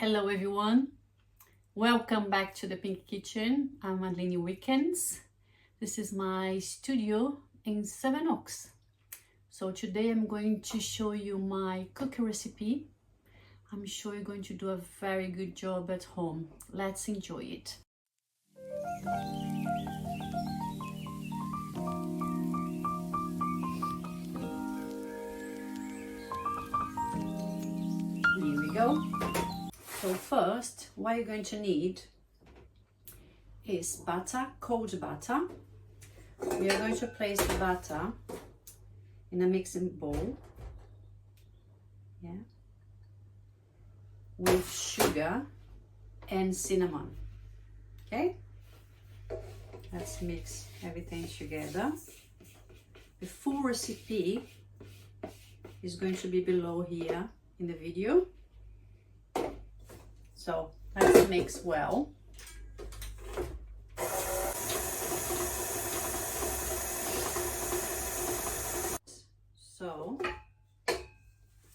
Hello everyone, welcome back to the Pink Kitchen. I'm Adeline Weekends. This is my studio in Seven Oaks. So today I'm going to show you my cookie recipe. I'm sure you're going to do a very good job at home. Let's enjoy it. Here we go. So first, what you're going to need is butter, cold butter. We are going to place the butter in a mixing bowl, with sugar and cinnamon. Okay, let's mix everything together. The full recipe is going to be below here in the video. So let's mix well. So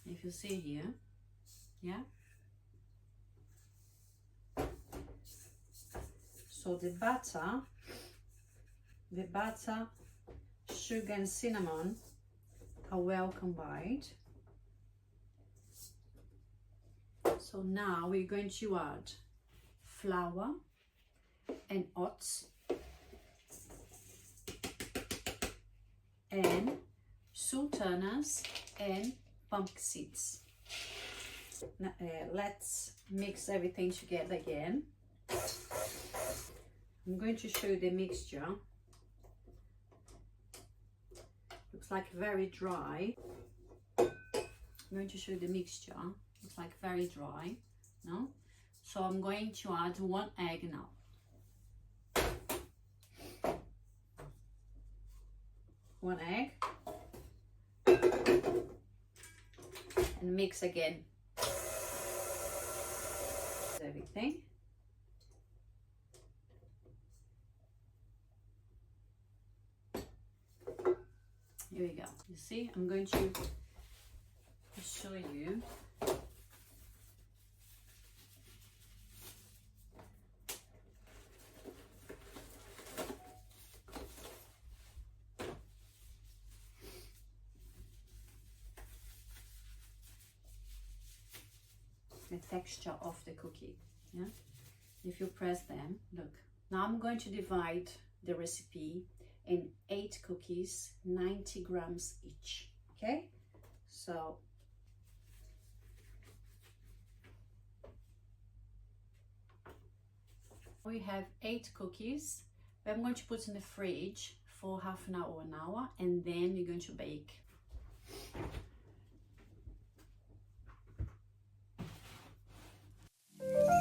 if you see here, so the butter, sugar and cinnamon are well combined. So now we're going to add flour and oats and sultanas and pumpkin seeds. Now, let's mix everything together again. I'm going to show you the mixture. Looks like very dry. I'm going to show you the mixture. It's like very dry, no? So I'm going to add 1 egg now. One egg. And mix again. Everything. Here we go. You see, I'm going to show you. The texture of the cookie, if you press them, look. Now I'm going to divide the recipe in 8 cookies, 90 grams each. Okay, so we have 8 cookies. I'm going to put in the fridge for half an hour or an hour, and then we're going to bake.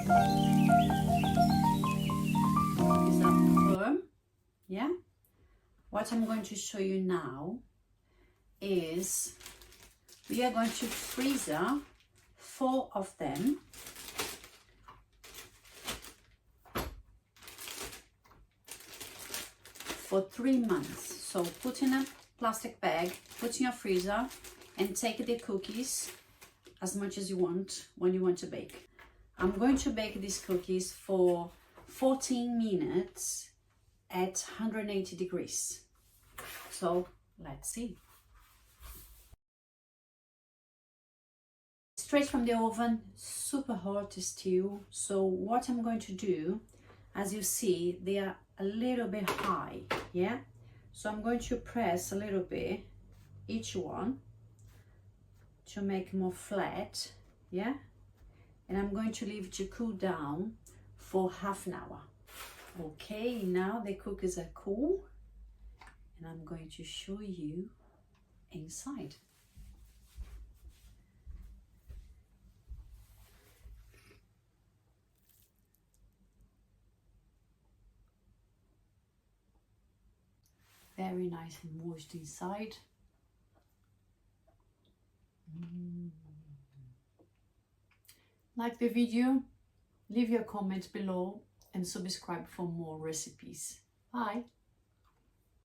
Is that firm? Yeah. What I'm going to show you now is we are going to freeze 4 of them for 3 months. So put in a plastic bag, put in your freezer, and take the cookies as much as you want when you want to bake. I'm going to bake these cookies for 14 minutes at 180 degrees. So let's see. Straight from the oven, super hot still. So what I'm going to do, as you see, they are a little bit high, So I'm going to press a little bit each one to make more flat, and I'm going to leave it to cool down for half an hour. Okay, now the cookies are cool, and I'm going to show you inside. Very nice and moist inside. Like the video, leave your comment below and subscribe for more recipes. Bye!